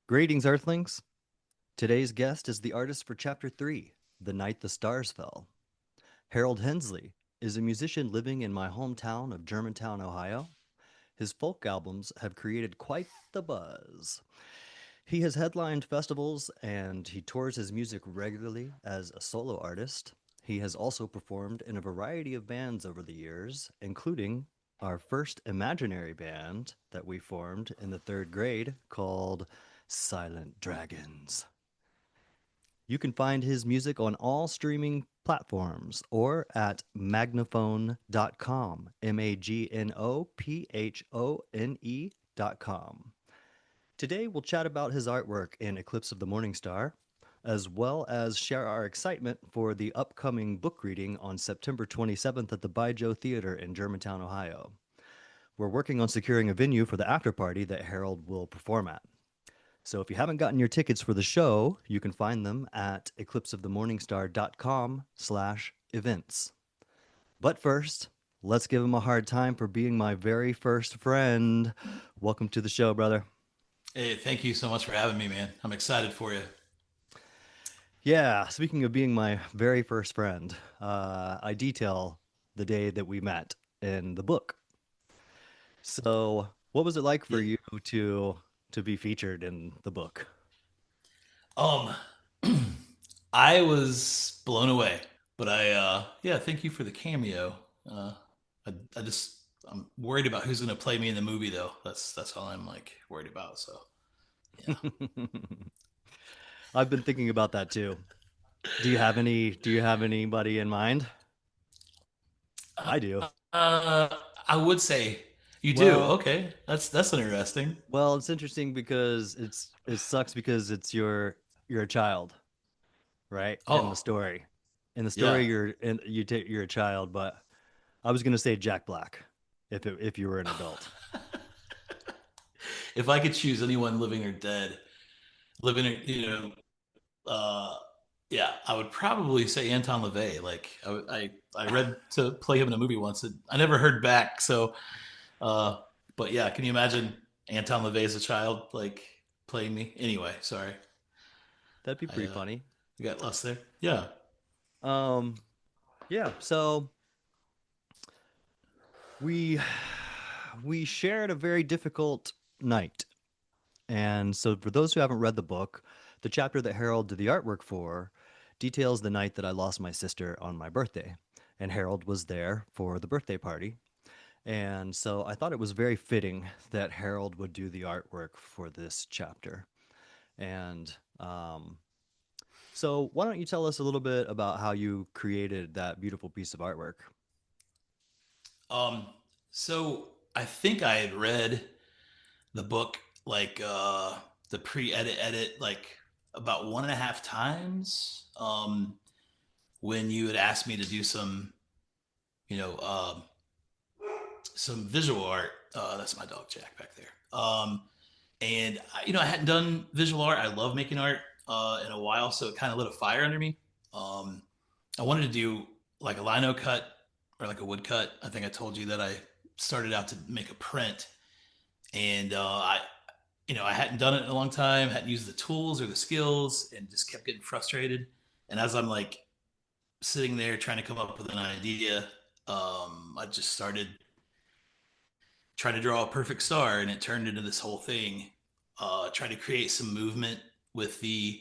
Greetings, Earthlings. Today's guest is the artist for Chapter 3, The Night the Stars Fell. Harold Hensley is a musician living in my hometown of Germantown, Ohio. His folk albums have created quite the buzz. He has headlined festivals and he tours his music regularly as a solo artist. He has also performed in a variety of bands over the years, including our first imaginary band that we formed in the third grade called Silent Dragons. You can find his music on all streaming platforms or at magnaphone.com, magnophone.com. Today, we'll chat about his artwork in Eclipse of the Morning Star, as well as share our excitement for the upcoming book reading on September 27th at the Baijiu Theater in Germantown, Ohio. We're working on securing a venue for the after party that Harold will perform at. So if you haven't gotten your tickets for the show, you can find them at eclipseoftheMorningstar.com/events. But first, let's give him a hard time for being my very first friend. Welcome to the show, brother. Hey, thank you so much for having me, man. I'm excited for you. Yeah, speaking of being my very first friend, I detail the day that we met in the book. So, what was it like for Yeah. you to be featured in the book? Um, I was blown away, but yeah, thank you for the cameo. Uh, I'm worried about who's gonna play me in the movie, though. That's all I'm like worried about. So yeah. I've been thinking about that too. Do you have anybody in mind? I do. Uh, I would say you do. Well, Okay, that's interesting. well, it's interesting because it sucks because you're a child, right? In the Oh, story. In the yeah. story you're a child, but I was gonna say Jack Black if you were an adult. If I could choose anyone living or dead, living, uh, yeah, I would probably say Anton LaVey. Like I read to play him in a movie once. And I never heard back. So, uh, but yeah, can you imagine Anton LaVey as a child like playing me? Anyway, sorry, That'd be I pretty funny. got lost there. Yeah. Um, yeah, so we we shared a very difficult night. And so, for those who haven't read the book, the chapter that Harold did the artwork for details the night that I lost my sister on my birthday. And Harold was there for the birthday party. And so I thought it was very fitting that Harold would do the artwork for this chapter. And so, why don't you tell us a little bit about how you created that beautiful piece of artwork? Um. So I think I had read the book like the pre-edit edit like about one and a half times. When you had asked me to do you know, some visual art. That's my dog Jack back there. And I hadn't done visual art. I love making art in a while, so it kind of lit a fire under me. Um, I wanted to do like a lino cut or like a wood cut. I think I told you that I started out to make a print, and I hadn't done it in a long time, hadn't used the tools or the skills, and just kept getting frustrated. And as I'm like sitting there trying to come up with an idea, I just started trying to draw a perfect star, and it turned into this whole thing. Try to create some movement with the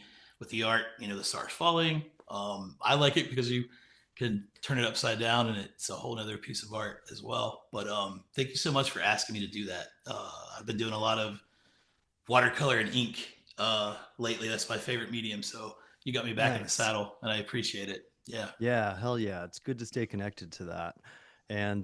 art. The stars falling. I like it because you can turn it upside down, and it's a whole other piece of art as well. But thank you so much for asking me to do that. I've been doing a lot of watercolor and ink lately. That's my favorite medium. So you got me back in the Nice. saddle, and I appreciate it. Yeah. Yeah, hell yeah. It's good to stay connected to that. And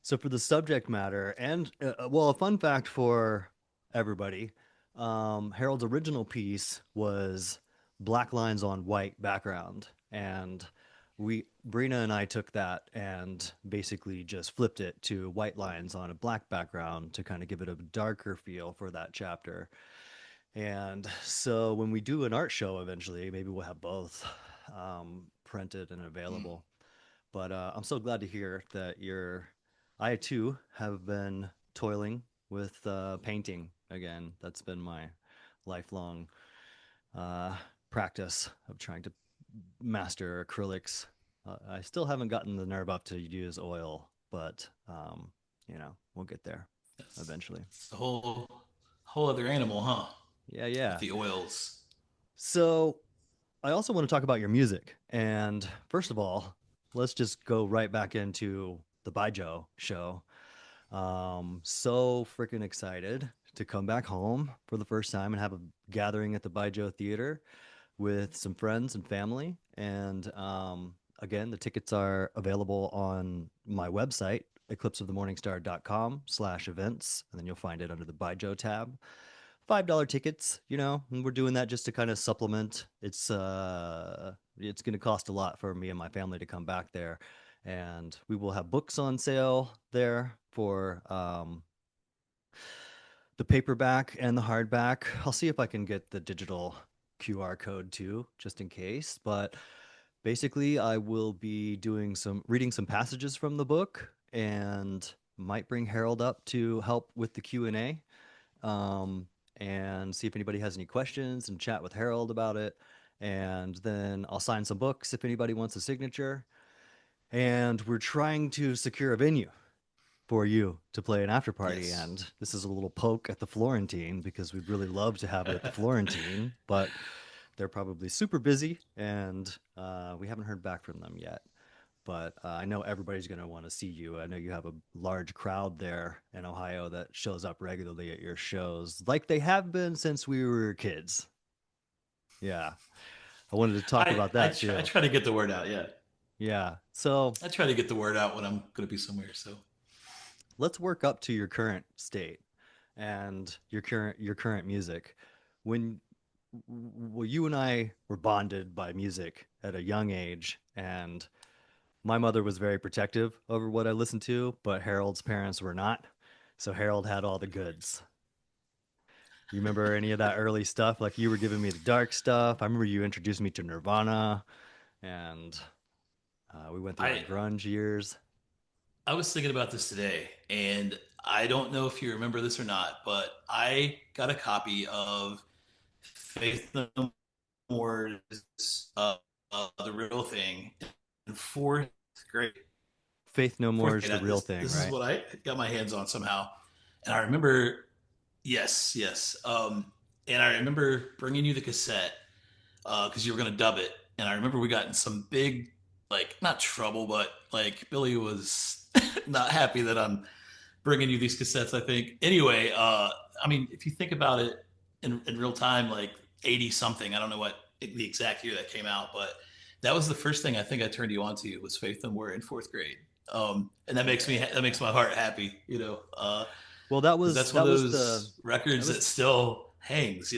so, for the subject matter, and well, a fun fact for everybody, Harold's original piece was black lines on white background. And Brina and I took that and basically just flipped it to white lines on a black background to kind of give it a darker feel for that chapter. And so when we do an art show eventually, maybe we'll have both printed and Mm. available. But I'm so glad to hear that I too have been toiling with painting again. That's been lifelong uh, practice of trying to master acrylics. I still haven't gotten the nerve up to use oil, but we'll get there That's, eventually. that's a whole other animal, huh? Yeah, With yeah. the oils. So I also want to talk about your music. And first of all, let's just go right back into the Baijiu show. So freaking excited to come back home for the first time and have a gathering at the Baijiu Theater with some friends and family. And again, the tickets are available on my website, eclipseofthemorningstar.com/events. And then you'll find it under the Baijiu tab. $5 tickets, and we're doing that just to kind of supplement. It's going to cost a lot for me and my family to come back there, and we will have books on sale there for the paperback and the hardback. I'll see if I can get the digital QR code too, just in case. But basically, I will be doing some reading some passages from the book and might bring Harold up to help with the Q&A, and see if anybody has any questions and chat with Harold about it. And then I'll sign some books if anybody wants a signature. And we're trying to secure a venue for you to play an after party. Yes. And this is a little poke at the Florentine because we'd really love to have it at the Florentine, but they're probably super busy and we haven't heard back from them yet. But I know everybody's going to want to see you. I know you have a large crowd there in Ohio that shows up regularly at your shows, like they have been since we were kids. Yeah. I wanted to talk about that I too. try to get the word out. Yeah, Yeah. So I try to get the word out when I'm going to be somewhere. So let's work up to your current state and your current music. When well, you and I were bonded by music at a young age, and my mother was very protective over what I listened to, but Harold's parents were not. So Harold had all the goods. You remember any of that early stuff? Like you were giving me the dark stuff. I remember you introduced me to Nirvana, and we went through our I grunge years. I was thinking about this today, and I don't know if you remember this or not, but I got a copy of Faith No More's The Real Thing in fourth grade. Faith No More Fourth is grade. the real thing, This is right? what I got my hands on somehow, and I remember, yes, yes, and I remember bringing you the cassette because you were going to dub it, and I remember we got in some big, like, not trouble, but like Billy was not happy that I'm bringing you these cassettes. I think anyway. I mean, if you think about it in real time, like 80 something, I don't know what the exact year that came out, but that was the first thing I think I turned you on to was Faith No More in fourth grade. And that makes my heart happy, Well, that because was that's one of that was the those that records that was still hangs.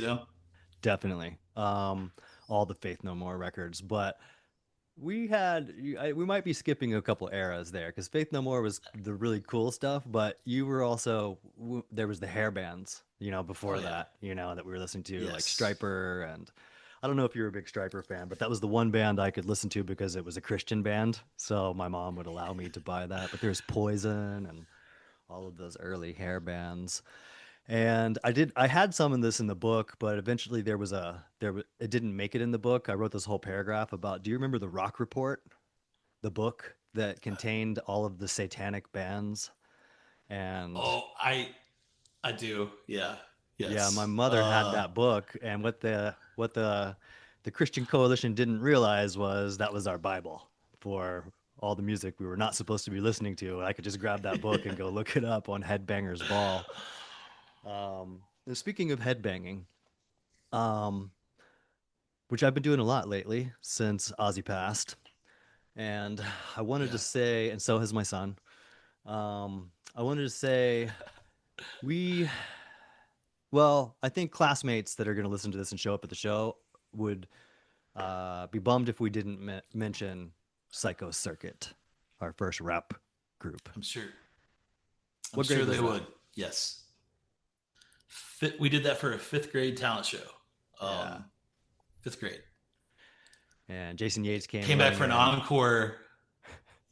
definitely all the Faith No More records, but we might be skipping a couple eras there because Faith No More was the really cool stuff, but you were also there was the hair bands, Oh before yeah, that, that we were listening to like yes. Striper. And I don't know if you were a big Striper fan, but that was the one band I could listen to because it was a Christian band, so my mom would allow me to buy that. But there's Poison and all of those early hair bands. And I had some in this in the book, but eventually it didn't make it in the book. I wrote this whole paragraph about, do you remember the Rock Report, the book that contained all of the satanic bands? And Oh, I do. Yeah. yeah, my Yes. mother had that book, and what the Christian Coalition didn't realize was that was our Bible for all the music we were not supposed to be listening to. I could just grab that book and go look it up on Headbangers Ball. And speaking of headbanging, um, which I've been doing a lot lately since Ozzy passed. And I wanted to Yeah. say, and so has my son. I wanted to say, we, well, I think classmates that are going to listen to this and show up at the show would be bummed if we didn't mention Psycho Circuit, our first rap group. I'm sure. I'm What sure grade was they that? would. Yes. We did that for a fifth grade talent show. Yeah. Um, fifth grade. And Jason Yates came Came back running for an in. encore.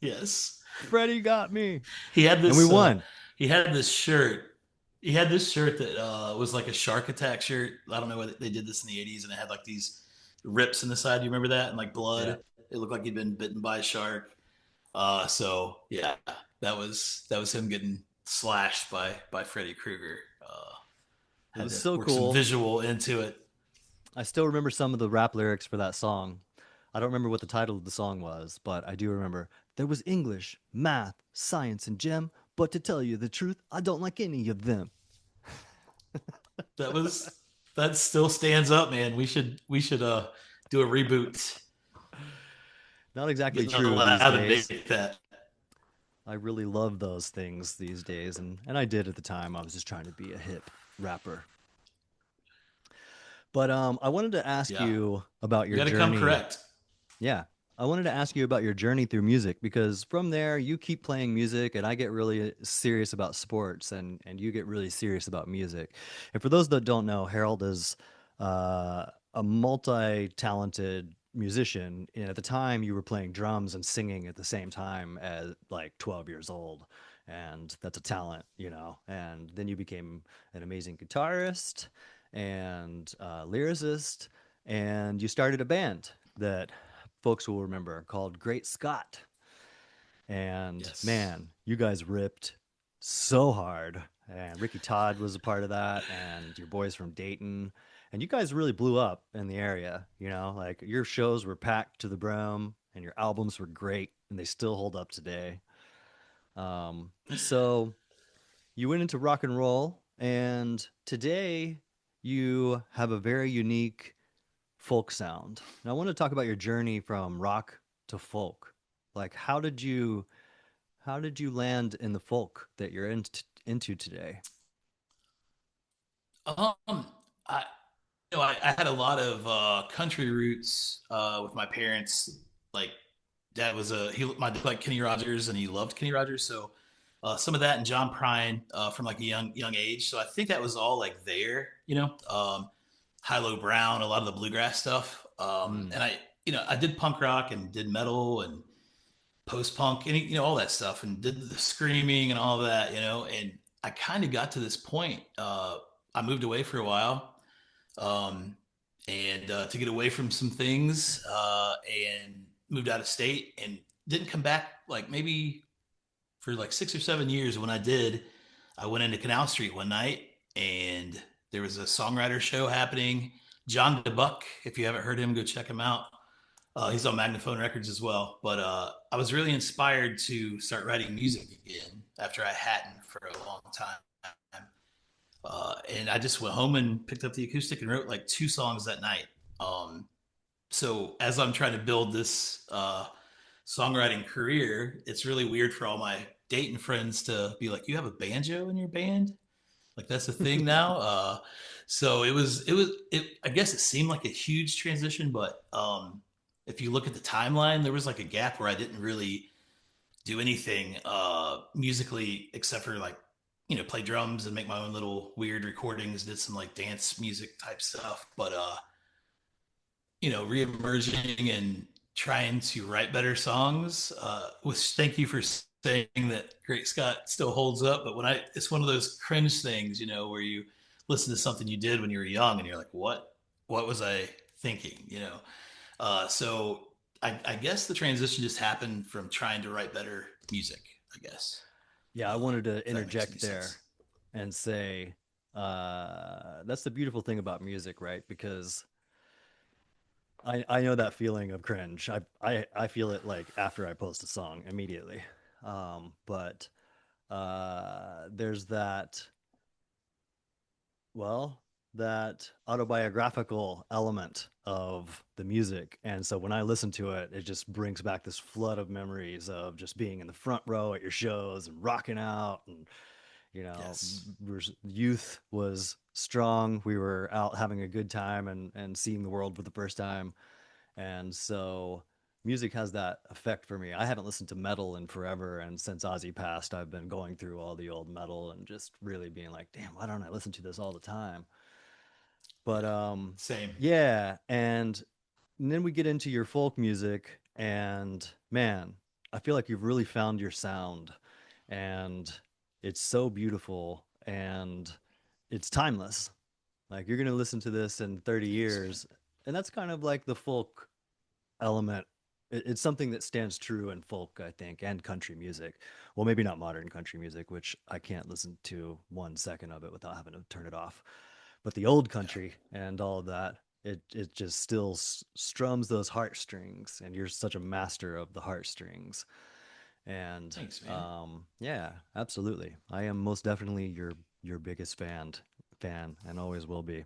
Yes. Freddie got me. He had And we this. won. He had this shirt. he had this shirt that was like a shark attack shirt. I don't know whether they did this in the '80s, and it had like these rips in the side. Do you remember that? And like Yeah. blood. It looked like he'd been bitten by a shark. So yeah, that was him getting slashed by Freddy Krueger. It Had was to so work some cool. visual into it. I still remember some of the rap lyrics for that song. I don't remember what the title of the song was, but I do remember there was English, math, science, and gem, but to tell you the truth, I don't like any of them. That was that still stands up, man. We should do a reboot. Not exactly Getting true these allowed to days. make that. I really love those things these days, and I did at the time. I was just trying to be a hip rapper. But I wanted to ask Yeah, you about you your got to come journey. correct. Yeah. I wanted to ask you about your journey through music because from there you keep playing music and I get really serious about sports and you get really serious about music. And for those that don't know, Harold is a multi-talented musician. And at the time you were playing drums and singing at the same time at like 12 years old. And that's a talent, you know. And then you became an amazing guitarist and lyricist and you started a band that folks will remember called Great Scott. And Yes. man, you guys ripped so hard. And Ricky Todd was a part of that, and your boys from Dayton. And you guys really blew up in the area, you know, like your shows were packed to the brim and your albums were great and they still hold up today. So you went into rock and roll, and today you have a very unique folk sound. Now I want to talk about your journey from rock to folk. Like how did you land in the folk that you're into today? I I had a lot of country roots with my parents. Like dad was a he my dad liked Kenny Rogers and he loved Kenny Rogers, so some of that and John Prine from like a young age. So I think that was all like there, Hilo Brown, a lot of the bluegrass stuff. Mm. And I did punk rock and did metal and post punk and all that stuff and did the screaming and all of that, and I kind of got to this point. I moved away for a while, um, and to get away from some things, and moved out of state and didn't come back like maybe for like 6 or 7 years. When I did, I went into Canal Street one night and there was a songwriter show happening. John DeBuck, if you haven't heard him, go check him out. He's on Magnaphone Records as well. But I was really inspired to start writing music again after I hadn't for a long time. And I just went home and picked up the acoustic and wrote like 2 songs that night. So as I'm trying to build this songwriting career, it's really weird for all my Dayton friends to be like, "You have a banjo in your band? Like that's a thing now." So I guess it seemed like a huge transition, but if you look at the timeline, there was like a gap where I didn't really do anything musically except for like play drums and make my own little weird recordings. Did some like dance music type stuff, but reemerging and trying to write better songs. Which thank you for saying that Great Scott still holds up. But it's one of those cringe things, where you listen to something you did when you were young and you're like, what was I thinking? So I guess the transition just happened from trying to write better music, I guess. Yeah, I wanted to If that makes any interject there sense. and say that's the beautiful thing about music, right? Because I know that feeling of cringe. I feel it like after I post a song immediately. But there's well, that autobiographical element of the music. And so when I listen to it, it just brings back this flood of memories of just being in the front row at your shows and rocking out. And, you know, Yes. youth was strong. We were out having a good time and seeing the world for the first time. And so music has that effect for me. I haven't listened to metal in forever. And since Ozzy passed, I've been going through all the old metal and just really being like, damn, why don't I listen to this all the time? But Yeah. Same. yeah, and then we get into your folk music, and man, I feel like you've really found your sound, and it's so beautiful. and it's timeless. Like you're gonna listen to this in 30 Thanks, man. years, and that's kind of like the folk element. It's something that stands true in folk, I think, and country music. Well, maybe not modern country music, which I can't listen to 1 second of it without having to turn it off. But the old Yeah. country and all of that, it just still strums those heartstrings, and you're such a master of the heartstrings. And Thanks, man. yeah, absolutely. I am most definitely your biggest fan, and always will be.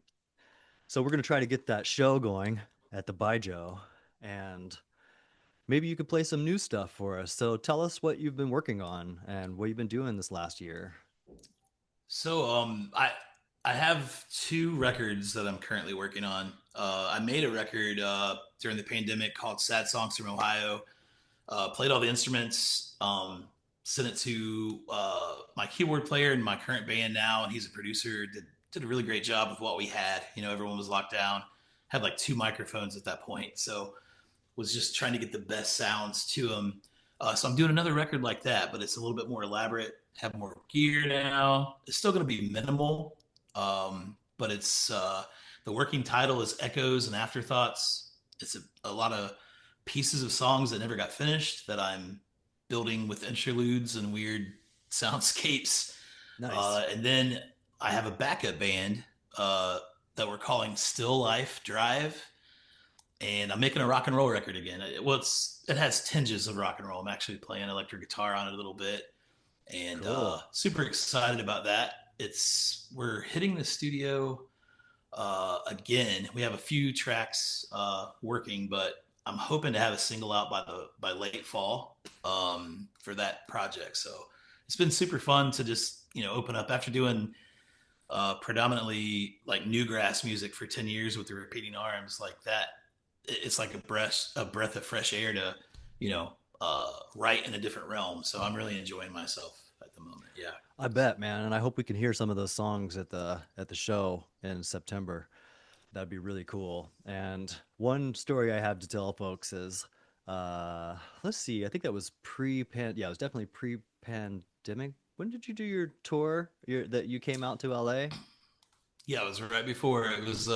So we're gonna try to get that show going at the Baijiu, and maybe you could play some new stuff for us. So tell us what you've been working on and what you've been doing this last year. So I have two records that I'm currently working on. I made a record during the pandemic called "Sad Songs from Ohio." Played all the instruments. Sent it to my keyboard player in my current band now, and he's a producer. Did a really great job with what we had. You know, everyone was locked down. Had like two microphones at that point, so was just trying to get the best sounds to them. So I'm doing another record like that, but it's a little bit more elaborate. Have more gear now. It's still going to be minimal, but it's the working title is Echoes and Afterthoughts. It's a lot of pieces of songs that never got finished that I'm building with interludes and weird soundscapes. Nice. And then I have a backup band that we're calling Still Life Drive, and I'm making a rock and roll record again. It has tinges of rock and roll. I'm actually playing electric guitar on it a little bit, and Cool. super excited about that. We're hitting the studio again. We have a few tracks working, but I'm hoping to have a single out by late fall for that project. So it's been super fun to just open up after doing predominantly like newgrass music for 10 years with the repeating arms like that. It's like a breath of fresh air to write in a different realm. So I'm really enjoying myself at the moment. Yeah. I bet, man, and I hope we can hear some of those songs at the show in September. That'd be really cool. And one story I have to tell folks is, let's see, I think that was pre-pan. Yeah, it was definitely pre-pandemic. When did you do your tour? That you came out to LA? Yeah, it was right before. It was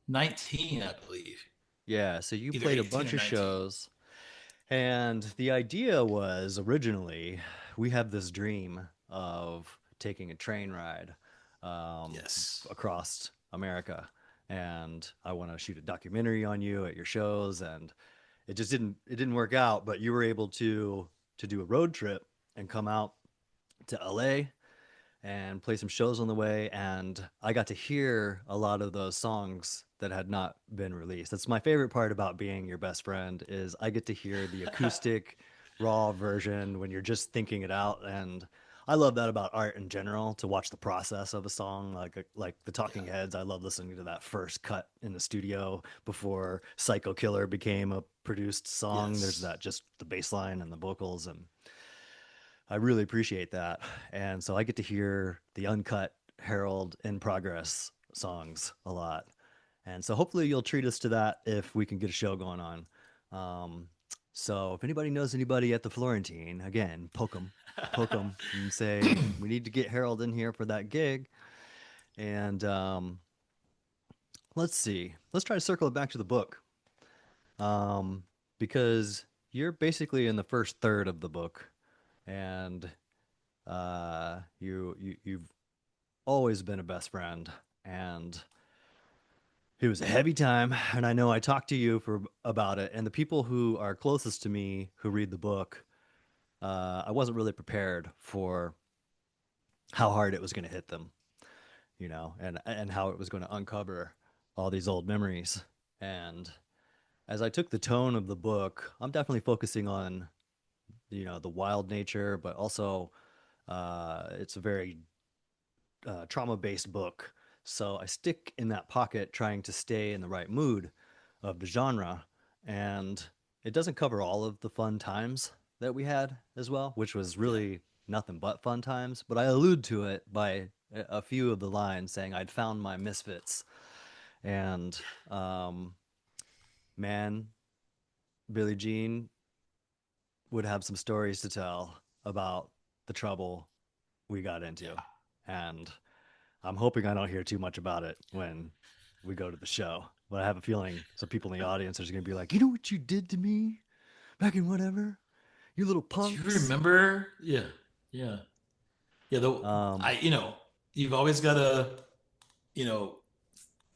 2019, I believe. Yeah, so you Either played a 18 bunch or of 19. shows, and the idea was originally we have this dream of taking a train ride um, Yes. across America, and I want to shoot a documentary on you at your shows, and it didn't work out, but you were able to do a road trip and come out to LA and play some shows on the way. And I got to hear a lot of those songs that had not been released. That's my favorite part about being your best friend is I get to hear the acoustic raw version when you're just thinking it out. And I love that about art in general, to watch the process of a song, like the Talking Yeah. Heads. I love listening to that first cut in the studio before Psycho Killer became a produced song. There's Yes. that, just the bass line and the vocals, and I really appreciate that. And so I get to hear the uncut Harold in progress songs a lot. And so hopefully you'll treat us to that if we can get a show going on. Um, so if anybody knows anybody at the Florentine, again, poke them and say, we need to get Harold in here for that gig. And let's see, let's try to circle it back to the book. Um, because you're basically in the first third of the book, and you've always been a best friend, and it was a heavy time. And I know I talked to you for about it, and the people who are closest to me who read the book, I wasn't really prepared for how hard it was going to hit them, and how it was going to uncover all these old memories. And as I took the tone of the book, I'm definitely focusing on the wild nature, but also it's a very trauma based book. So I stick in that pocket trying to stay in the right mood of the genre. And it doesn't cover all of the fun times that we had as well, which was Yeah. really nothing but fun times. But I allude to it by a few of the lines saying I'd found my misfits. And um, man, Billie Jean would have some stories to tell about the trouble we got Yeah. into. and I'm hoping I don't hear too much about it when we go to the show. But I have a feeling some people in the audience are just gonna be like, you know what you did to me back in whatever, you little Do you punks. remember? Yeah, yeah, yeah. Um, You know, you've always got to, you know,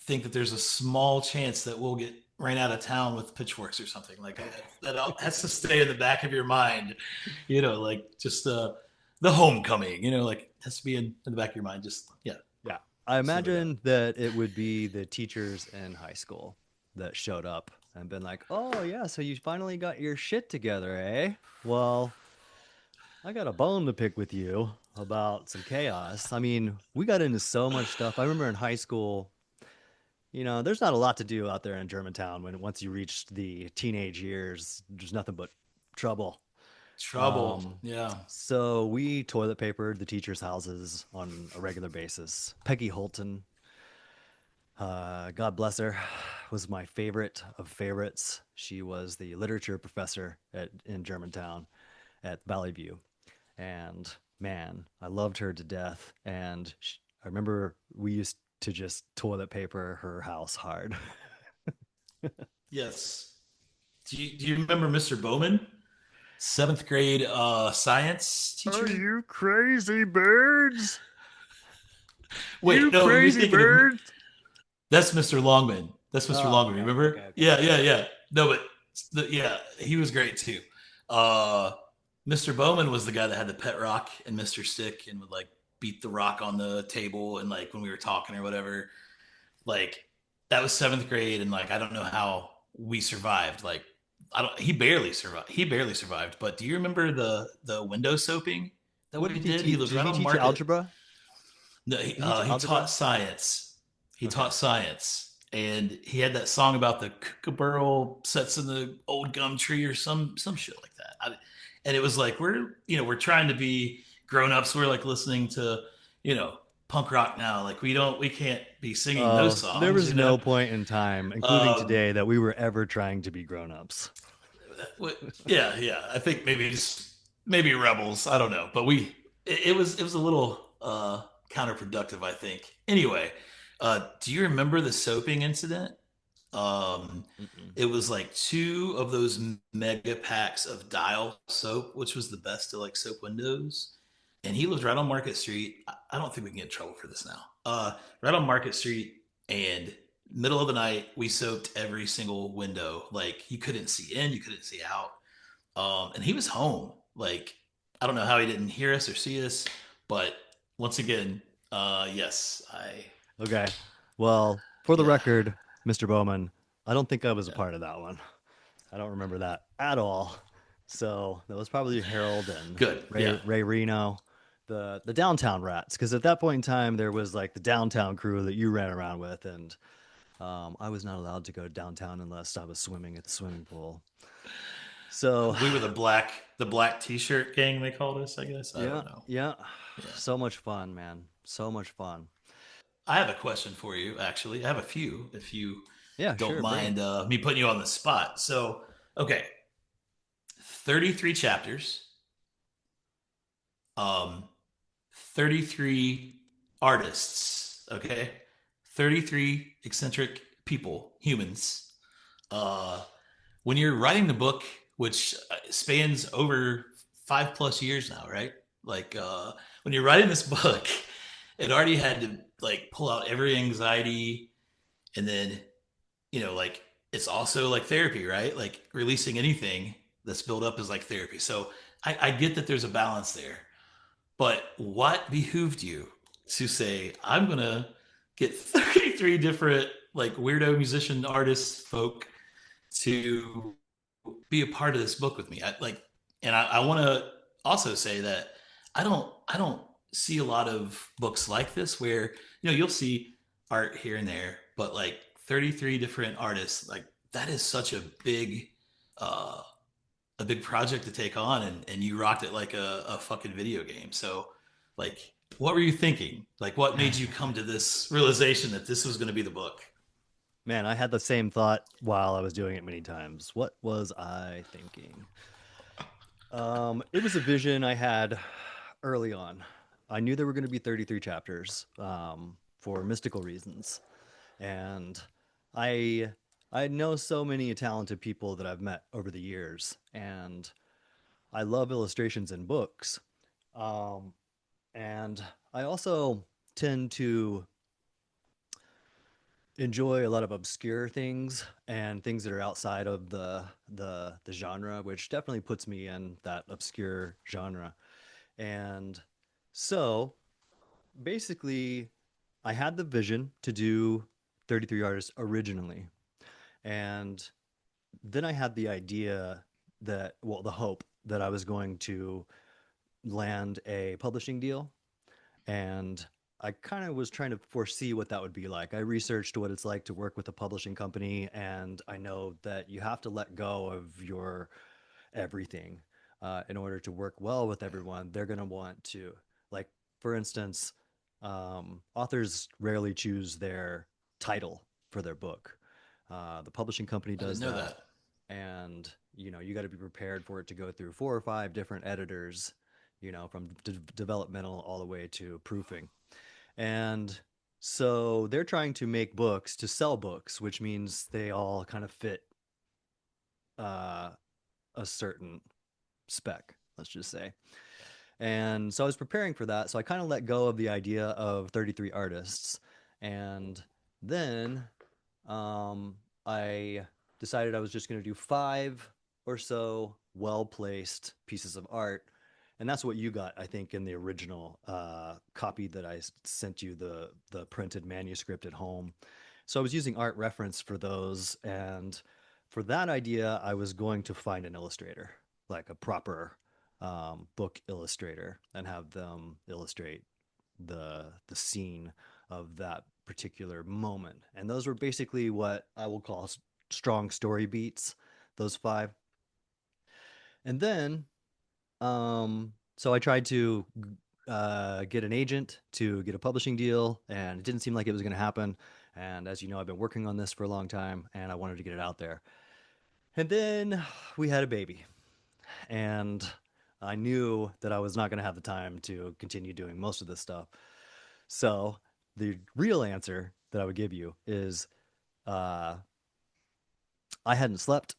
think that there's a small chance that we'll get ran out of town with pitchforks or something like that. Has to stay in the back of your mind, like just the homecoming, like has to be in the back of your mind. Just yeah, yeah, I stuff like that. imagine that it would be the teachers in high school that showed up and been like, "Oh yeah, so you finally got your shit together, eh? Well, I got a bone to pick with you about some chaos. I mean, we got into so much stuff. I remember in high school, there's not a lot to do out there in Germantown when once you reach the teenage years, there's nothing but trouble. Trouble, Um, yeah. so we toilet papered the teachers' houses on a regular basis. Peggy Holton, God bless her, was my favorite of favorites. She was the literature professor in Germantown at Valley View. And man, I loved her to death. And I remember we used to just toilet paper her house hard. Yes. Do you remember Mr. Bowman, seventh grade science Are teacher? you crazy birds? You Wait, no, you're crazy thinking of birds? that's Mr. Longman. That's Mr. Oh, Longman. okay, Remember? okay, okay. Yeah, yeah, yeah. No, but yeah, he was great too. Uh, Mr. Bowman was the guy that had the pet rock and Mr. Stick and would like beat the rock on the table and like when we were talking or whatever. Like that was seventh grade and like I don't know how we survived. Like I don't. He barely survived. He barely survived. But do you remember the window soaping that What we did he did? He teach? lived Did right he on teach you Market. algebra? No, Did he teach he taught algebra? science. He Okay. taught science, and he had that song about the kookaburra sets in the old gum tree or some shit like that. And it was like we're trying to be grown ups. We're like listening to you know punk rock now. Like we can't be singing those Oh, there songs. was no point in time, including Um, today, that we were ever trying to be grown-ups. yeah, yeah. I think maybe just maybe rebels. I don't know, but it was a little counterproductive. I think. Anyway, do you remember the soaping incident? Um, Mm-mm. it was like two of those mega packs of Dial soap, which was the best to like soap windows. And he lived right on Market Street. I don't think we can get in trouble for this now. Right on Market Street, and middle of the night, we soaped every single window. Like you couldn't see in, you couldn't see out. And he was home. Like I don't know how he didn't hear us or see us, but once again, yes, Okay. Well, for the yeah, record, Mr. Bowman, I don't think I was a yeah, part of that one. I don't remember that at all. So that was probably Harold and good, Ray yeah. Ray Reno, the downtown rats. Because at that point in time, there was like the downtown crew that you ran around with, and I was not allowed to go downtown unless I was swimming at the swimming pool. So, We were the black T-shirt gang. They called us. I guess I yeah, don't know. yeah, Yeah, so much fun, man. So much fun. I have a question for you. Actually, I have a few. If you Yeah, don't sure, bring it. mind me putting you on the spot. So, okay, 33 chapters, um, 33 artists. Okay, 33 eccentric people, humans. Uh, when you're writing the book, which spans over 5+ years now, right? Like when you're writing this book, it already had to like pull out every anxiety, and then like it's also like therapy, right? Like releasing anything that's built up is like therapy. So I get that there's a balance there, but what behooved you to say I'm gonna get 33 different like weirdo musician artists folk to be a part of this book with me. And I want to also say that I don't see a lot of books like this where you'll see art here and there, but like 33 different artists, like that is such uh, a big project to take on, and you rocked it like a fucking video game. So, like, what were you thinking? Like, what made you come to this realization that this was going to be the book? Man, I had the same thought while I was doing it many times. What was I thinking? It was a vision I had early on. I knew there were going to be 33 chapters for mystical reasons. And I I know so many talented people that I've met over the years, and I love illustrations in books. Um, and I also tend to enjoy a lot of obscure things and things that are outside of the genre, which definitely puts me in that obscure genre. And so basically, I had the vision to do 33 artists originally. And then I had the idea that, well, the hope that I was going to land a publishing deal. And I kind of was trying to foresee what that would be like. I researched what it's like to work with a publishing company, and I know that you have to let go of your everything in order to work well with everyone. They're going to want to, like, for instance, authors rarely choose their title for their book. The publishing company I didn't does know that, that. and you got to be prepared for it to go through 4 or 5 different editors, from developmental all the way to proofing. And so they're trying to make books to sell books, which means they all kind of fit uh, a certain spec, let's just say. And so I was preparing for that. So I kind of let go of the idea of 33 artists. And then um, I decided I was just going to do 5 or so well placed pieces of art. And that's what you got, I think, in the original copy that I sent you, the printed manuscript at home. So I was using art reference for those. And for that idea, I was going to find an illustrator, like a proper book illustrator, and have them illustrate the scene of that particular moment. And those were basically what I will call strong story beats, those 5. And then so I tried to get an agent to get a publishing deal, and it didn't seem like it was going to happen. And as you know, I've been working on this for a long time, and I wanted to get it out there. And then we had a baby, and I knew that I was not going to have the time to continue doing most of this stuff. So the real answer that I would give you is uh, I hadn't slept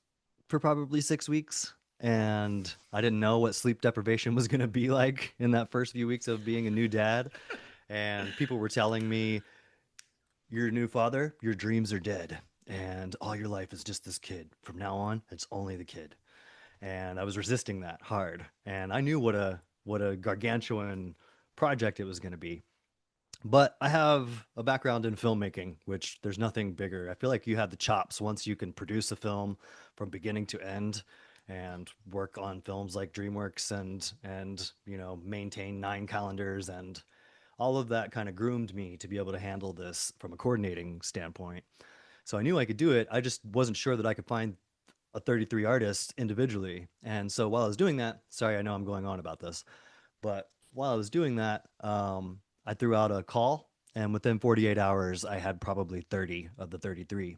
for probably 6 weeks, and I didn't know what sleep deprivation was going to be like in that first few weeks of being a new dad. And people were telling me, "You're a new father, your dreams are dead, and all your life is just this kid. From now on, it's only the kid." And I was resisting that hard. And I knew what a gargantuan project it was going to be. But I have a background in filmmaking, which there's nothing bigger. I feel like you have the chops once you can produce a film from beginning to end and work on films like DreamWorks and maintain 9 calendars, and all of that kind of groomed me to be able to handle this from a coordinating standpoint. So I knew I could do it. I just wasn't sure that I could find a 33 artists individually. And so while I was doing that, sorry, I know I'm going on about this, but while I was doing that, I threw out a call, and within 48 hours, I had probably 30 of the 33.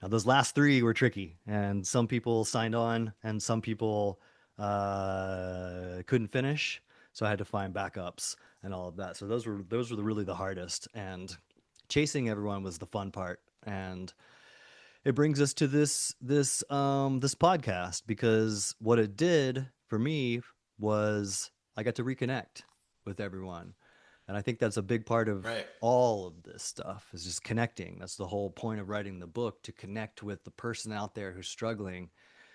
Now, those last 3 were tricky, and some people signed on, and some people couldn't finish. So I had to find backups and all of that. So those were really the hardest, and chasing everyone was the fun part. And it brings us to this podcast, because what it did for me was I got to reconnect with everyone. And I think that's a big part of Right. all of this stuff, is just connecting. That's the whole point of writing the book, to connect with the person out there who's struggling,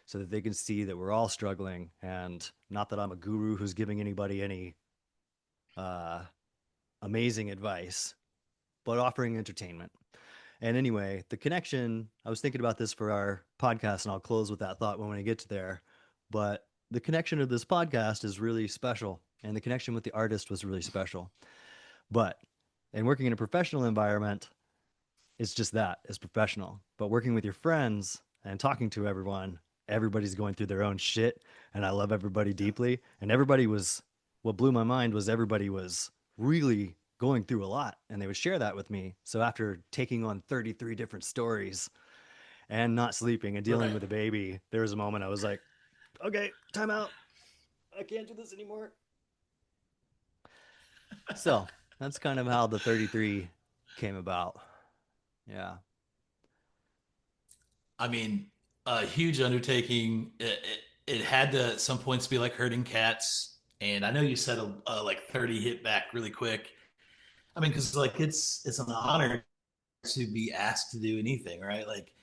so that they can see that we're all struggling. And not that I'm a guru who's giving anybody any uh, amazing advice, but offering entertainment. And anyway, the connection, I was thinking about this for our podcast, and I'll close with that thought when we get to there. But the connection of this podcast is really special, and the connection with the artist was really special. But in working in a professional environment, it's just that, it's professional. But working with your friends and talking to everyone, everybody's going through their own shit, and I love everybody Yeah. deeply. And what blew my mind was everybody was really going through a lot, and they would share that with me. So after taking on 33 different stories and not sleeping and dealing Right. with a baby, there was a moment I was like, okay, time out. I can't do this anymore. So that's kind of how the 33 came about. Yeah, I mean, a huge undertaking. It had to at some points be like herding cats. And I know you said like 30 hit back really quick. I mean, because like it's an honor to be asked to do anything, right? Like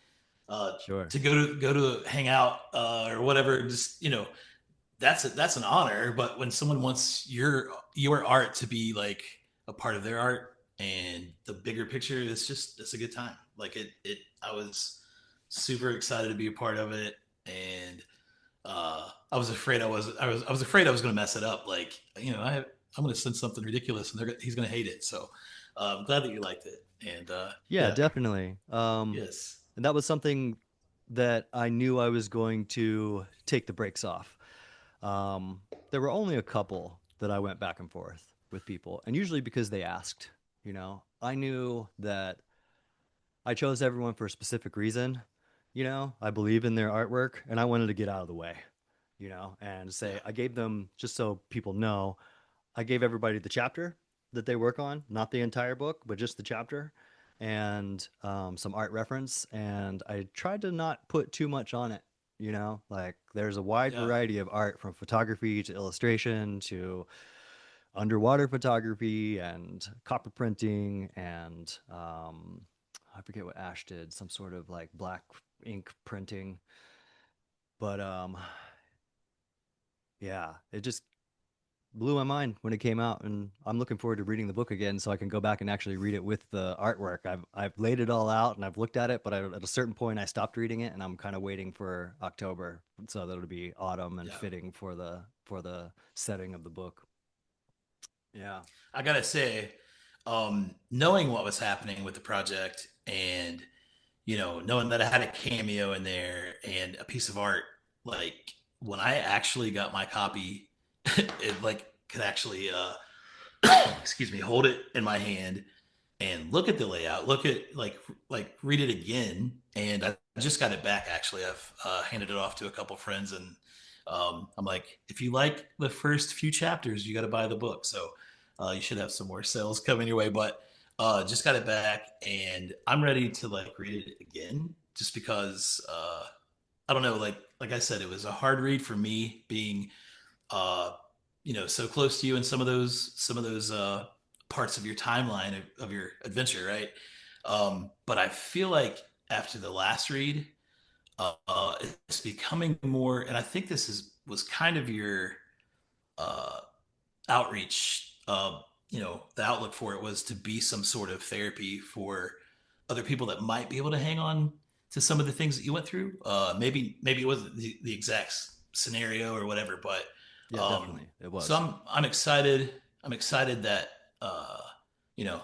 uh, sure. to go to hang out or whatever. Just that's an honor. But when someone wants your art to be like a part of their art and the bigger picture, it's a good time. Like it I was super excited to be a part of it, and I was afraid I was afraid I was going to mess it up. Like I'm going to send something ridiculous, and he's going to hate it. So I'm glad that you liked it, and Yeah, yeah, definitely. yes, And that was something that I knew I was going to take the brakes off. Um, there were only a couple that I went back and forth with people, and usually because they asked. I knew that I chose everyone for a specific reason. I believe in their artwork, and I wanted to get out of the way. And yeah, say I gave them, just so people know, I gave everybody the chapter that they work on, not the entire book, but just the chapter, and some art reference. And I tried to not put too much on it. Like there's a wide yeah. variety of art, from photography to illustration to underwater photography and copper printing, and I forget what Ash did, some sort of like black ink printing. But yeah, it just blew my mind when it came out, and I'm looking forward to reading the book again so I can go back and actually read it with the artwork. I've laid it all out and I've looked at it, but at a certain point I stopped reading it, and I'm kind of waiting for October so that it'll be autumn and Yeah. fitting for the setting of the book. Yeah. I gotta say, knowing what was happening with the project, and knowing that I had a cameo in there and a piece of art, like when I actually got my copy, it like could actually excuse me, hold it in my hand and look at the layout, look at like read it again. And I just got it back actually. I've handed it off to a couple friends, and I'm like, if you like the first few chapters, you got to buy the book. So you should have some more sales coming your way. But just got it back, and I'm ready to like read it again, just because I don't know, like I said, it was a hard read for me being uh, so close to you in some of those parts of your timeline of your adventure, right? But I feel like after the last read, it's becoming more, and I think this is was kind of your uh, outreach. The outlook for it was to be some sort of therapy for other people that might be able to hang on to some of the things that you went through. Maybe it wasn't the exact scenario or whatever, but Yeah, um, definitely. It so was. I'm excited. I'm excited that you know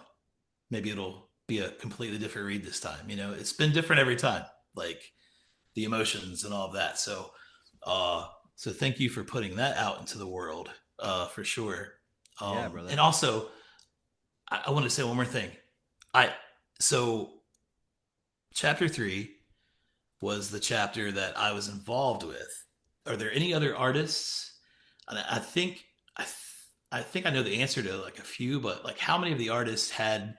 maybe it'll be a completely different read this time. It's been different every time, like the emotions and all of that. Uh, so thank you for putting that out into the world, for sure. Yeah, And brother. also, I want to say one more thing. I so chapter 3 was the chapter that I was involved with. Are there any other artists? And I think I know the answer to like a few, but like how many of the artists had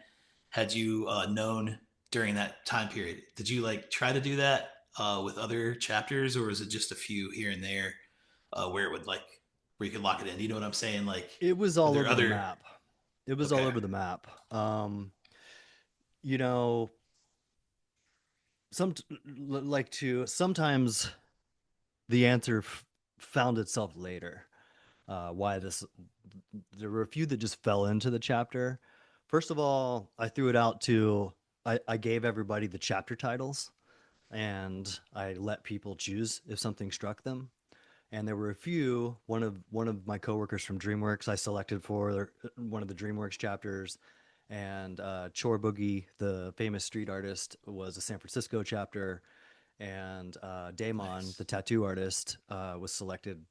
you known during that time period? Did you like try to do that with other chapters, or is it just a few here and there where it would like where you could lock it in? Do you know what I'm saying? Like, It was are all there over the other? map. It was all Okay, over the map. You know, some like to sometimes the answer found itself later. Why this? There were a few that just fell into the chapter. First of all, I threw it out to. I gave everybody the chapter titles, and I let people choose if something struck them. And there were a few. One of my coworkers from DreamWorks I selected for one of the DreamWorks chapters, and Chor Boogie, the famous street artist, was a San Francisco chapter, and Damon, nice. the tattoo artist, was selected.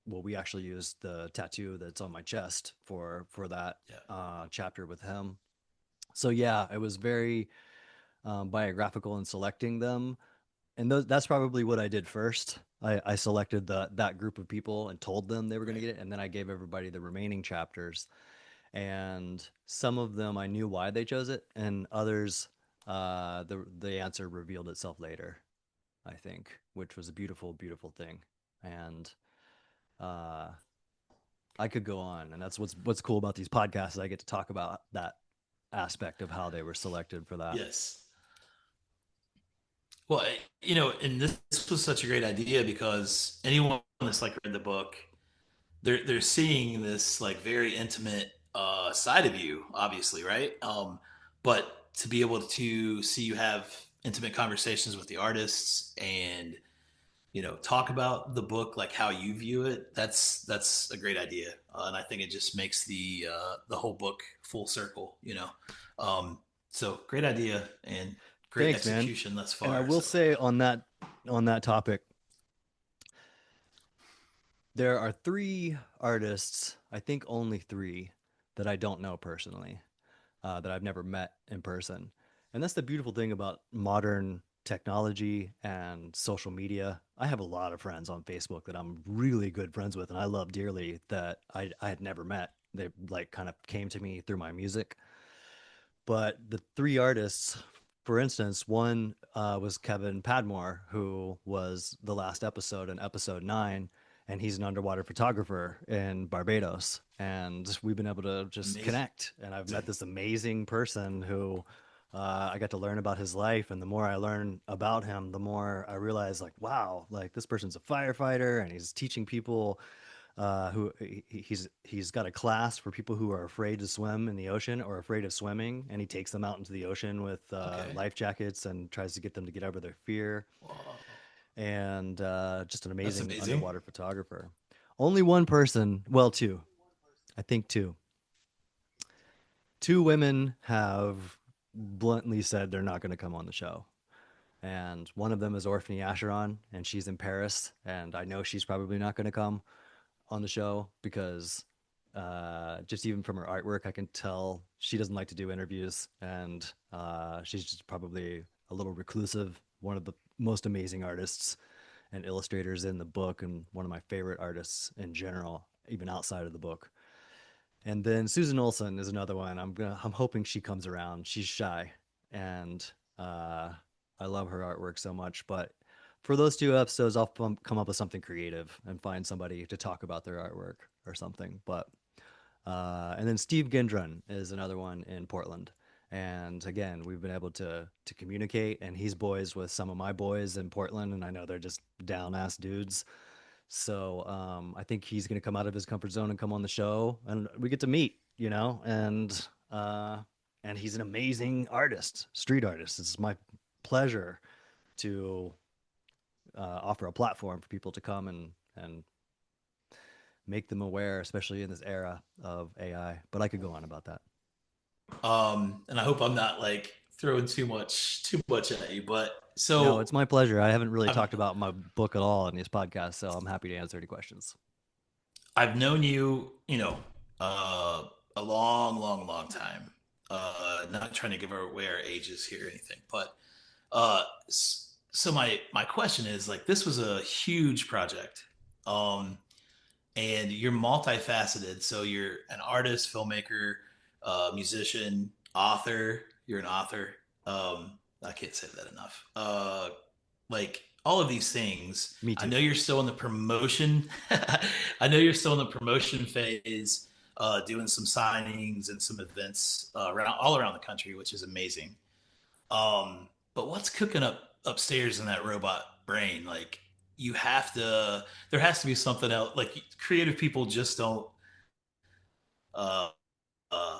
Well, we actually used the tattoo that's on my chest for that Yeah, chapter with him. So yeah, it was very biographical in selecting them, and that's probably what I did first. I selected that group of people and told them they were going to right. get it, and then I gave everybody the remaining chapters. And some of them I knew why they chose it, and others, the answer revealed itself later, I think, which was a beautiful, beautiful thing. And uh, I could go on, and that's what's cool about these podcasts. Is I get to talk about that aspect of how they were selected for that. Yes. Well, and this was such a great idea because anyone that's like read the book, they're seeing this like very intimate side of you, obviously, right? But to be able to see you have intimate conversations with the artists and talk about the book like how you view it, that's a great idea, and I think it just makes the whole book full circle. So great idea and great Thanks, man. execution thus And I far. will So say on that topic, there are three artists, I think only three, that I don't know personally, that I've never met in person. And that's the beautiful thing about modern technology and social media. I have a lot of friends on Facebook that I'm really good friends with and I love dearly that I had never met. They like kind of came to me through my music. But the three artists, for instance, one was Kevin Padmore, who was the last episode in episode 9, and he's an underwater photographer in Barbados. And we've been able to just amazing. connect. And I've met this amazing person who I got to learn about his life. And the more I learn about him, the more I realize, like, wow, like this person's a firefighter and he's teaching people who he's got a class for people who are afraid to swim in the ocean or afraid of swimming, and he takes them out into the ocean with Okay. life jackets and tries to get them to get over their fear. Whoa. And just an That's amazing amazing. underwater photographer. Only one person, well, two, I think two women have bluntly said they're not going to come on the show. And one of them is Orphany Acheron, and she's in Paris, and I know she's probably not going to come on the show because just even from her artwork, I can tell she doesn't like to do interviews, and she's just probably a little reclusive. One of the most amazing artists and illustrators in the book, and one of my favorite artists in general, even outside of the book. And then Susan Olson is another one. I'm hoping she comes around. She's shy, and uh, I love her artwork so much. But for those two episodes, I'll come up with something creative and find somebody to talk about their artwork or something. But and then Steve Gindren is another one in Portland. And again, we've been able to communicate, and he's boys with some of my boys in Portland, and I know they're just down ass dudes. So I think he's going to come out of his comfort zone and come on the show, and we get to meet, uh, and he's an amazing artist, street artist. It's my pleasure to offer a platform for people to come and make them aware, especially in this era of AI. But I could go on about that. And I hope I'm not like throwing too much at you, but No, so it's my pleasure. I haven't really I've talked about my book at all in this podcast, so I'm happy to answer any questions. I've known you, uh, a long, long, long time. Not trying to give away our ages here or anything, but so my question is like this was a huge project, um, and you're multifaceted. So you're an artist, filmmaker, musician, author. You're an author. I can't say that enough. Like all of these things. Me I too. know you're still in the promotion. I know you're still in the promotion phase, doing some signings and some events around all around the country, which is amazing. But what's cooking up upstairs in that robot brain? Like you have to, there has to be something else. Like creative people just don't. Uh, uh,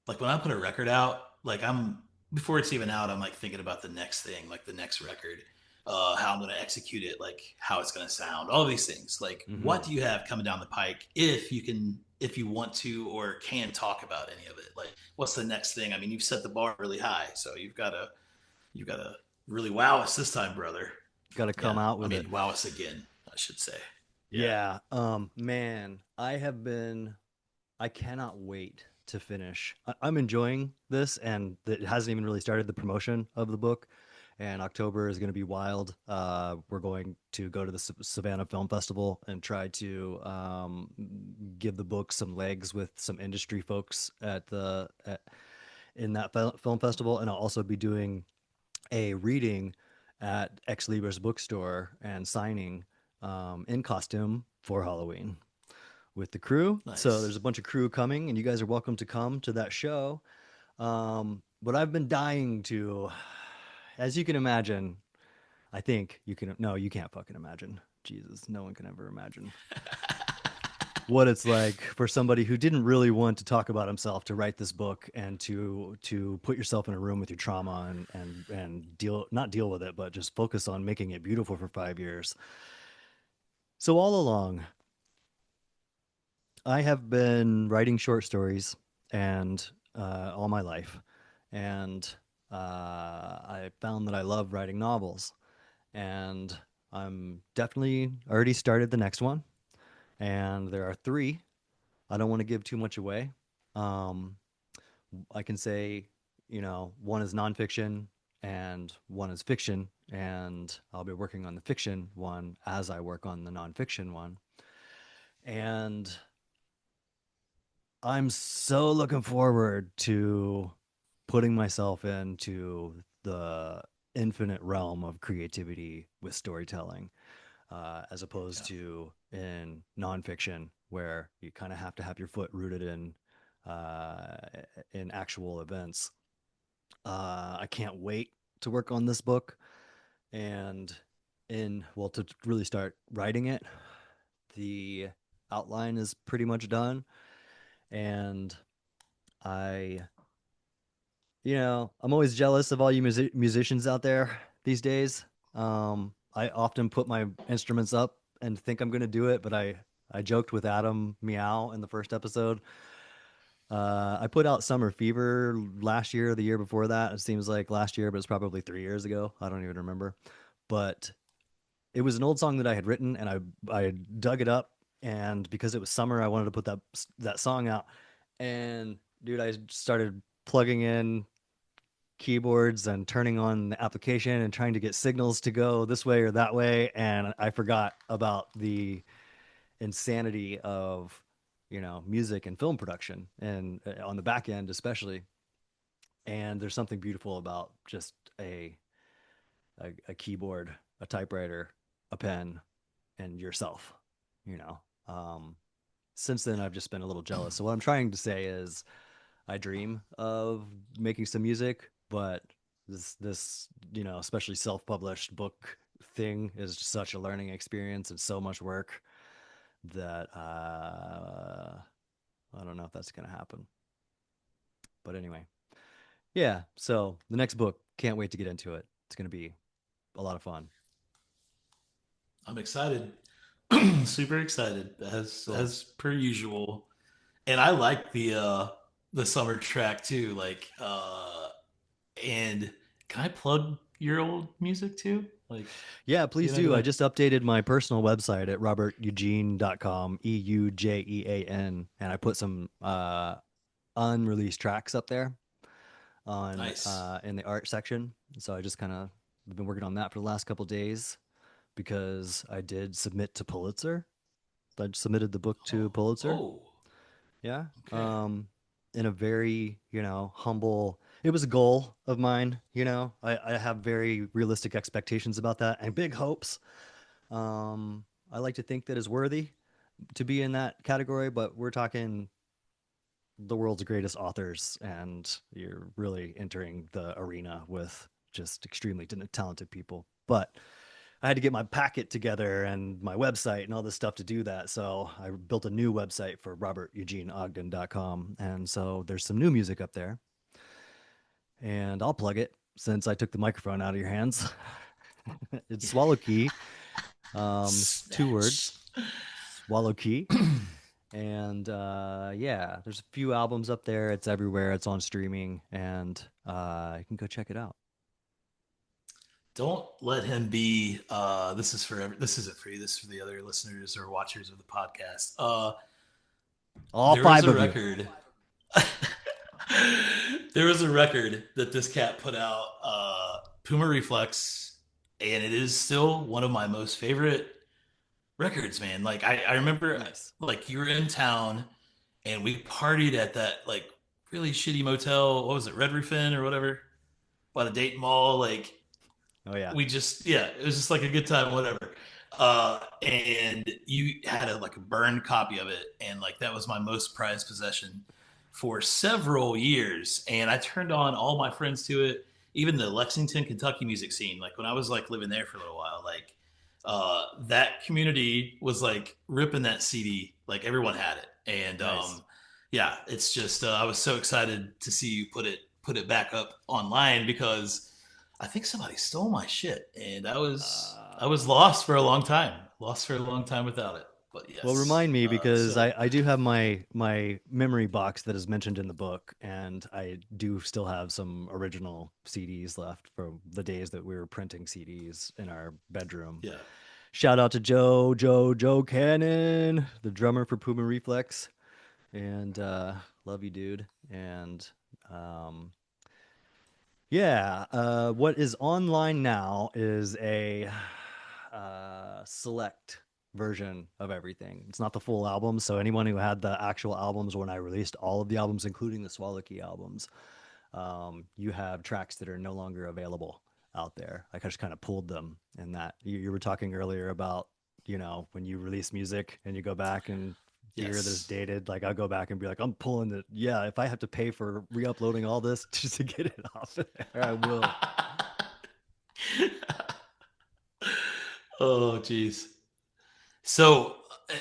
like when I put a record out, like I'm before it's even out, I'm like thinking about the next thing, like the next record, how I'm going to execute it, like how it's going to sound, all these things. Like, what Hmm. do you have coming down the pike if you can, if you want to, or can talk about any of it? Like, what's the next thing? I mean, you've set the bar really high, so you've got to really wow us this time, brother. Got to Yeah, come out I with it. mean, wow us again, I should say. Yeah. Yeah. Man, I cannot wait to finish. I'm enjoying this, and it hasn't even really started the promotion of the book. and October is going to be wild. We're going to go to the Savannah Film Festival and try to give the book some legs with some industry folks in that film festival, and I'll also be doing a reading at Ex Libris bookstore and signing in costume for Halloween with the crew. So Nice. there's a bunch of crew coming, and you guys are welcome to come to that show. But I've been dying to, as you can imagine, I think you can. No, you can't fucking imagine. Jesus, no one can ever imagine what it's like for somebody who didn't really want to talk about himself to write this book and to put yourself in a room with your trauma and deal not deal with it, but just focus on making it beautiful for 5 years. So all along, I have been writing short stories and all my life, and I found that I love writing novels, and I'm definitely already started the next one, and there are three. I don't want to give too much away. Um, I can say, one is nonfiction and one is fiction, and I'll be working on the fiction one as I work on the nonfiction one. And I'm so looking forward to putting myself into the infinite realm of creativity with storytelling, as opposed Yeah. to in nonfiction, where you kind of have to have your foot rooted uh, in actual events. I can't wait to work on this book and to really start writing it. The outline is pretty much done, and I I'm always jealous of all you musicians out there these days. I often put my instruments up and think I'm going to do it, but I joked with Adam Meow in the first episode. I put out Summer Fever last year, or the year before that. It seems like last year, but it's probably 3 years ago. I don't even remember. But it was an old song that I had written, and I dug it up, and because it was summer, I wanted to put that song out. And dude, I started plugging in keyboards and turning on the application and trying to get signals to go this way or that way, and I forgot about the insanity of music and film production and on the back end especially. And there's something beautiful about just a keyboard, a typewriter, a pen, and yourself, you know um since then I've just been a little jealous. So what I'm trying to say is I dream of making some music, but this especially self-published book thing is just such a learning experience and so much work that I don't know if that's gonna happen. But anyway, yeah. So the next book, can't wait to get into it. It's gonna be a lot of fun. I'm excited. Super excited Cool. as per usual. And I like the summer track too. And can I plug your old music too? Like, Yeah, you're please not do. I gonna. just updated my personal website at roberteujean.com, EUJEAN, and I put some unreleased tracks up there on Nice. in the art section. So I just kind of been working on that for the last couple days because I did submit to Pulitzer. I submitted the book to Oh, Pulitzer. oh, Yeah. okay. In a very, humble, it was a goal of mine. I have very realistic expectations about that and big hopes. I like to think that is worthy to be in that category, but we're talking the world's greatest authors, and you're really entering the arena with just extremely talented people. But I had to get my packet together and my website and all this stuff to do that. So I built a new website for roberteugeanogden.com. And so there's some new music up there. And I'll plug it since I took the microphone out of your hands. It's Swallow Key, 2 words, Snatch. Swallow Key. And yeah, there's a few albums up there. It's everywhere. It's on streaming, and you can go check it out. Don't let him be. This is for this isn't for you. This is for the other listeners or watchers of the podcast. All There was five a of you. record. There was a record that this cat put out. Puma Reflex, and it is still one of my most favorite records, man. Like I remember Nice. like you were in town and we partied at that like really shitty motel. What was it, Red Roof Inn or whatever, by the Dayton Mall? Like Oh yeah. we just yeah, it was just like a good time, whatever. And you had a like a burned copy of it, and like that was my most prized possession for several years. And I turned on all my friends to it, even the Lexington, Kentucky music scene. Like when I was like living there for a little while, like that community was like ripping that CD. Like everyone had it, and Nice. yeah, it's just I was so excited to see you put it back up online because I think somebody stole my shit, and I was Uh, lost for a long time. Lost for a long time without it. But well, yes, remind me because so I do have my memory box that is mentioned in the book, and I do still have some original CDs left from the days that we were printing CDs in our bedroom. yeah, Shout out to Joe Cannon, the drummer for Puma Reflex, and love you, dude. And um, yeah, what is online now is a select version of everything. It's not the full album, so anyone who had the actual albums when I released all of the albums, including the Swallow Key albums, you have tracks that are no longer available out there. Like I just kind of pulled them, and that you were talking earlier about, when you release music and you go back and hear that it's yes. dated, like I'll go back and be like, I'm pulling it. Yeah, if I have to pay for re-uploading all this just to get it off of there, I will. Oh, jeez. So,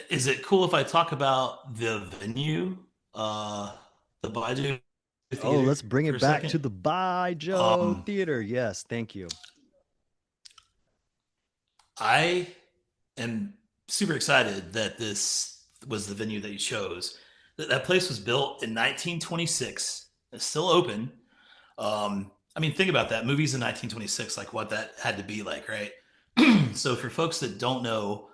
is it cool if I talk about the venue, uh, the Baidu Oh, Theater, let's bring for a it back second? to the By Joe Um, Theater. Yes, thank you. I am super excited that this was the venue that you chose. That place was built in 1926. It's still open. I mean, think about that. Movies in 1926, like what that had to be like, right? So for folks that don't know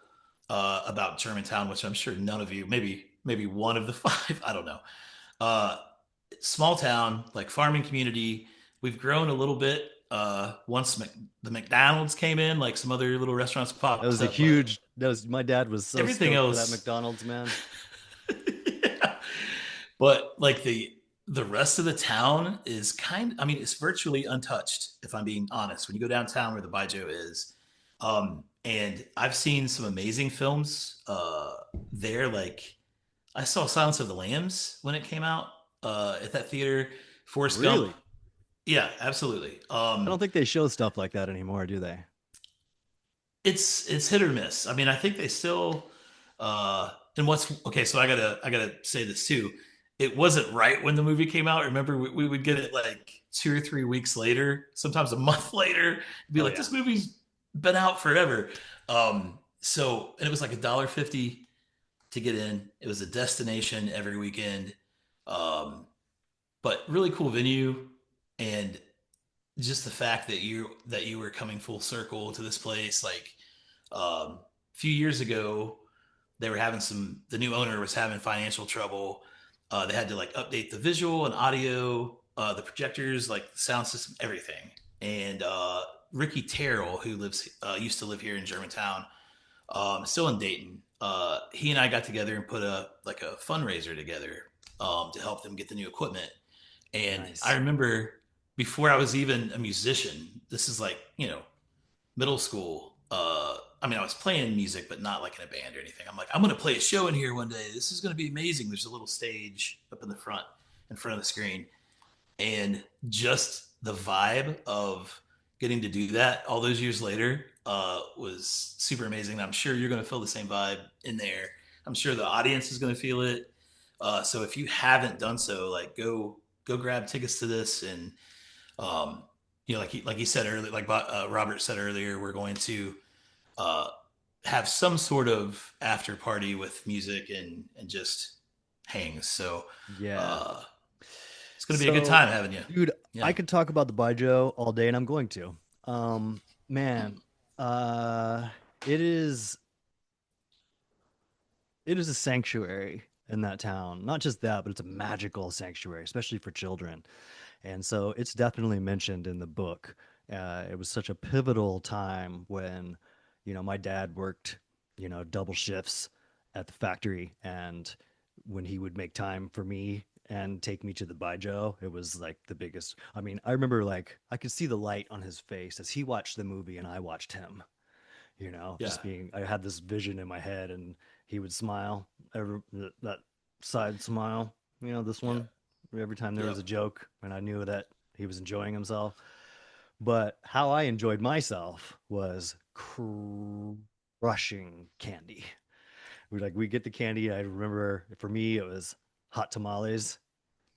about Germantown, which I'm sure none of you, maybe one of the five, I don't know. Uh, Small town, like farming community. We've grown a little bit. Once the McDonald's came in, like some other little restaurants That popped was a up, but huge. That was my dad was so everything stoked for that else, McDonald's, man. yeah. But like the rest of the town is I mean, it's virtually untouched, if I'm being honest. When you go downtown where the Baijiu is, and I've seen some amazing films there. Like I saw Silence of the Lambs when it came out at that theater. Forrest Gump. Really? Yeah, absolutely. I don't think they show stuff like that anymore, do they? It's hit or miss. I mean, I think they still and what's okay, so I gotta say this too. It wasn't right when the movie came out. Remember, we would get it like 2 or 3 weeks later, sometimes a month later. It'd be Oh like, yeah. this movie's been out forever. So and it was like $1.50 to get in. It was a destination every weekend. Um, but really cool venue, and just the fact that you were coming full circle to this place, like a few years ago, they were having the new owner was having financial trouble. They had to like update the visual and audio, the projectors, like the sound system, everything. And Ricky Terrell, who used to live here in Germantown, still in Dayton, he and I got together and put a fundraiser together to help them get the new equipment. And I Nice. remember before I was even a musician, this is like, middle school. I mean, I was playing music, but not like in a band or anything. I'm like, I'm going to play a show in here one day. This is going to be amazing. There's a little stage up in front of the screen. And just the vibe of getting to do that all those years later was super amazing. I'm sure you're going to feel the same vibe in there. I'm sure the audience is going to feel it. So if you haven't done so, like go grab tickets to this, and um, like he said earlier, like Robert said earlier, we're going to uh, have some sort of after party with music and just hangs. So Yeah. uh, it's going to be a good So, time having you. dude, I Yeah. could talk about the Baijiu all day, and I'm going to. Man, uh, it is it is a sanctuary in that town. Not just that, but it's a magical sanctuary, especially for children. And so it's definitely mentioned in the book. It was such a pivotal time when, my dad worked, double shifts at the factory, and when he would make time for me and take me to the Baijiu, it was like the biggest. I mean, I remember like I could see the light on his face as he watched the movie and I watched him. Yeah. Just being, I had this vision in my head, and he would smile, that side smile, this Yeah. one, every time there was Yep. a joke, and I knew that he was enjoying himself. But how I enjoyed myself was crushing candy. We get the candy. I remember for me it was hot tamales,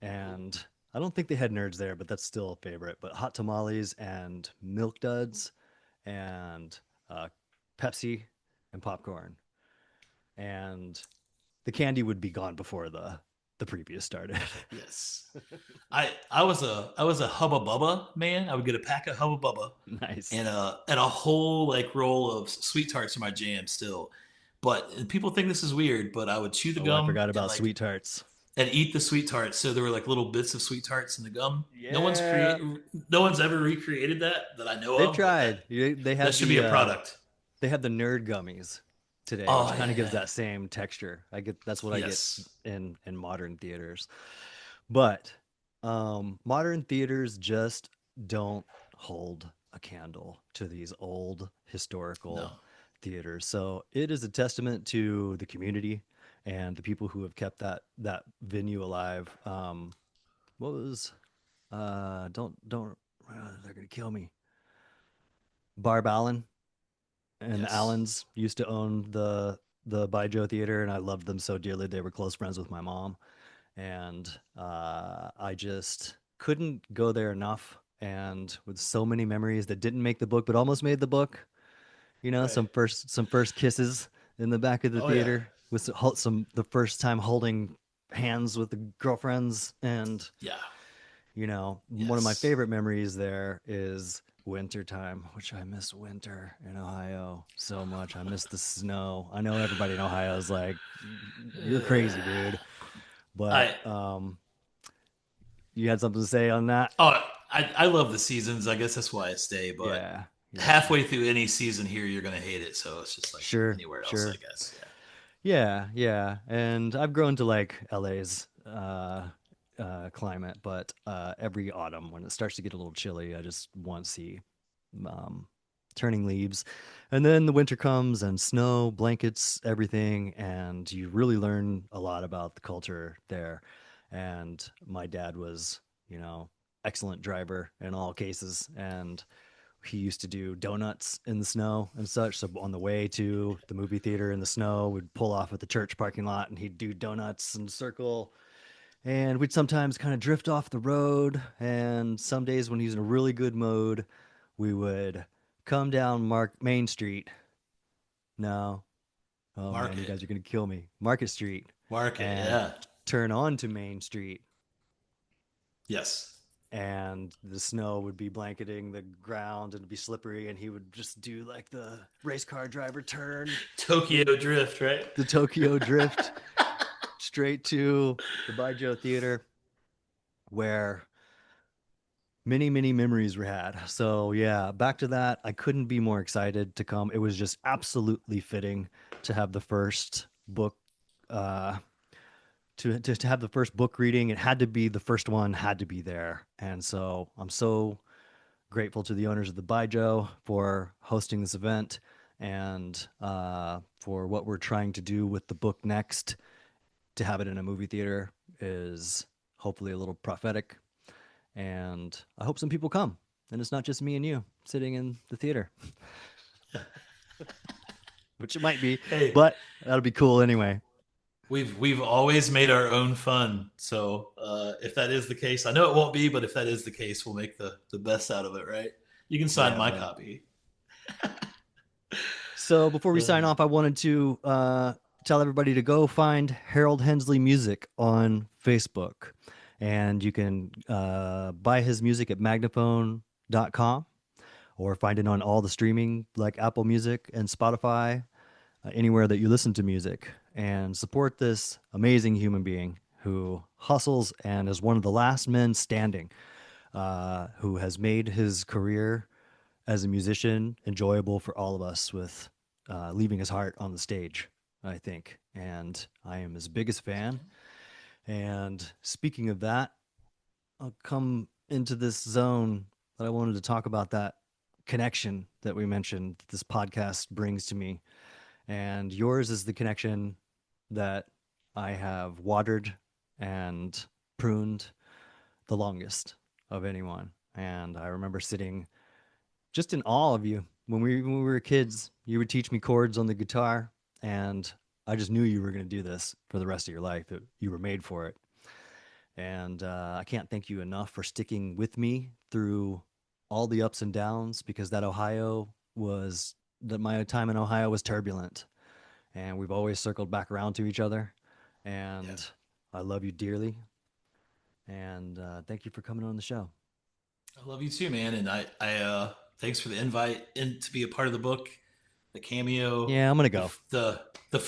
and I don't think they had nerds there, but that's still a favorite. But hot tamales and milk duds and uh, Pepsi and popcorn, and the candy would be gone before the preview started. Yes. I was a Hubba Bubba man. I would get a pack of Hubba Bubba Nice. and a whole like roll of sweet tarts in my jam still. But people think this is weird, but I would chew the Oh, I gum forgot and about like sweet tarts. and eat the sweet tarts. So there were like little bits of sweet tarts in the gum. Yeah, No one's ever recreated that I know they've of, but tried. They that had should be a product. the nerd gummies today, Oh which kind yeah, of gives yeah. that same texture. That's what I get Yes. in modern theaters. But modern theaters just don't hold a candle to these old historical No. theaters. So it is a testament to the community and the people who have kept that venue alive. What was don't they're gonna kill me. Barb Allen and the Yes. Allens used to own the Baijiu Theater, and I loved them so dearly. They were close friends with my mom, and I just couldn't go there enough. And with so many memories that didn't make the book, but almost made the book, Right. some first kisses in the back of the Oh yeah. theater with some the first time holding hands with the girlfriends, and Yeah. one of my Yes. favorite memories there is wintertime, which I miss winter in Ohio so much. I miss the snow. I know everybody in Ohio is like, you're crazy, dude. But I you had something to say on that? Oh, I love the seasons. I guess that's why I stay. But Yeah, yeah. halfway through any season here, you're gonna hate it. So it's just like Sure, anywhere else, I sure. guess. Yeah. Yeah, yeah. And I've grown to like LA's climate, but every autumn when it starts to get a little chilly, I just want to see um, turning leaves. And then the winter comes and snow, blankets, everything, and you really learn a lot about the culture there. And my dad was, you know, excellent driver in all cases, and he used to do donuts in the snow and such. So on the way to the movie theater in the snow, we'd pull off at the church parking lot and he'd do donuts and circle. And we'd sometimes kind of drift off the road. And some days when he's in a really good mode, we would come down Main Street. No, oh man, you Market, guys are gonna kill me. Market Street, market. and Yeah. turn on to Main Street, Yes. and the snow would be blanketing the ground and it'd be slippery, and he would just do like the race car driver turn in Tokyo Drift, right? the Tokyo Drift straight to the Baijiu Theater, where many memories were had. So yeah, back to that. I couldn't be more excited to come. It was just absolutely fitting to have the first book uh to have the first book reading. It had to be the first one, had to be there. And so I'm so grateful to the owners of the Baijiu for hosting this event, and for what we're trying to do with the book next. To have it in a movie theater is hopefully a little prophetic, and I hope some people come. And it's not just me and you sitting in the theater, which it might be, Hey, but that'll be cool anyway. we've always made our own fun. So if that is the case, I know it won't be, but if that is the case, we'll make the best out of it, right? You can sign Yeah, my man. copy. So before we sign Uh, off, I wanted to tell everybody to go find Harold Hensley Music on Facebook. And you can buy his music at magnaphone.com, or find it on all the streaming like Apple Music and Spotify, anywhere that you listen to music. And support this amazing human being who hustles and is one of the last men standing, who has made his career as a musician, enjoyable for all of us with leaving his heart on the stage, I think. And I am his biggest fan. And speaking of that, I'll come into this zone that I wanted to talk about that connection that we mentioned that this podcast brings to me. And yours is the connection that I have watered and pruned the longest of anyone. And I remember sitting just in awe of you. When we were kids, you would teach me chords on the guitar, and I just knew you were going to do this for the rest of your life. You were made for it. And I can't thank you enough for sticking with me through all the ups and downs because that my time in Ohio was turbulent, and we've always circled back around to each other. Yeah. And I love you dearly, and thank you for coming on the show. I love you too, man. And thanks for the invite and to be a part of the book, the cameo, Yeah, I'm gonna the go. the the